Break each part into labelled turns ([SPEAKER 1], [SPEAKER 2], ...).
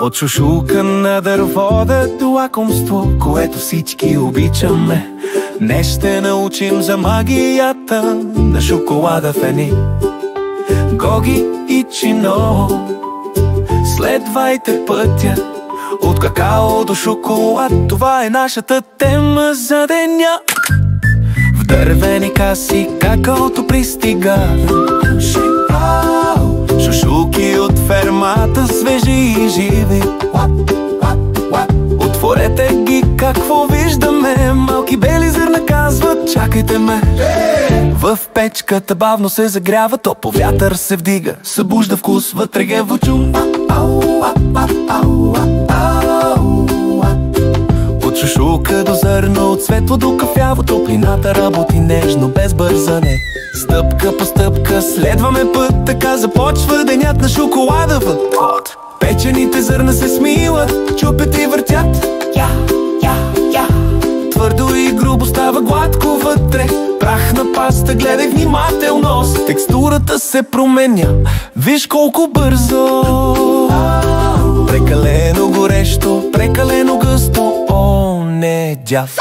[SPEAKER 1] От шушулка на дървода до лакомство, което всички обичаме. Днес ще научим за магията на шоколада Фени. Гоги и Чино, следвайте пътя от какао до шоколад. Това е нашата тема за деня. В дървени каси какаото пристига. Шушулки от фермата, свежи и живи. Отворете ги, какво виждаме? Малки бели зърна казват: чакайте ме. В печката бавно се загрява, топъл вятър се вдига, събужда вкус вътре гевочу. От шушулка до зърно, от светло до кафяво, топлината работи нежно, без бързане. Стъпка по стъпка следваме път, така започва денят на шоколада. От печените зърна се смилат, чупят и въртят. Твърдо и грубо става гладко вътре. Прах на паста, гледай внимателно. Текстурата се променя, виж колко бързо. Прекалено горещо, прекалено гъсто. О, не, дяв.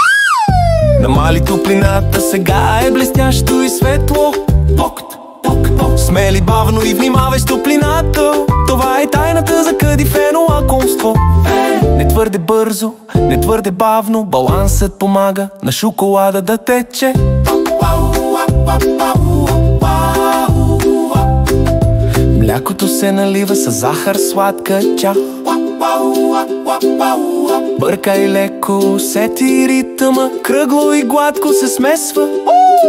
[SPEAKER 1] Намали топлината, сега е блестящо и светло. Смели бавно и внимавай с топлината. Това е тайната за кадифено лакомство. Не твърде бързо, не твърде бавно, балансът помага на шоколада да тече. Млякото се налива с захар, сладка чак. Бъркай леко, усети ритъма, кръгло и гладко се смесва.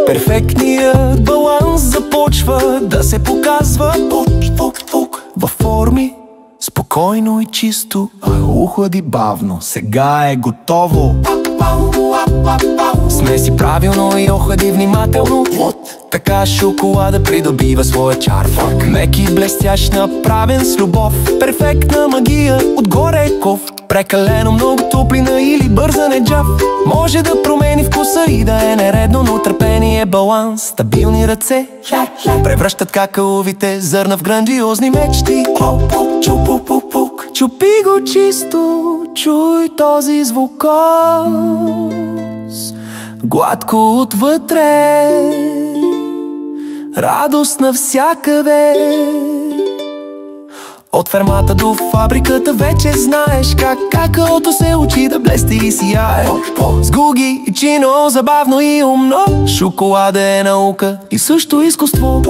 [SPEAKER 1] Перфектният баланс започва да се показва. Във форми, спокойно и чисто, охлади бавно, сега е готово. Смеси правилно и охлади внимателно. Така шоколада придобива своя чар. Мек и блестящ, направен с любов. Перфектна магия, отгоре е ков. Прекалено много топлина или бързане джав може да промени вкуса и да е нередно, но търпение, баланс, стабилни ръце превръщат какаовите зърна в грандиозни мечти. Чупи го чисто, чуй този звук, гладко отвътре, радост навсякъде. От фермата до фабриката вече знаеш как какаото се учи да блести и сияе. С Гуги и Чино, забавно и умно, шоколада е наука и също изкуство.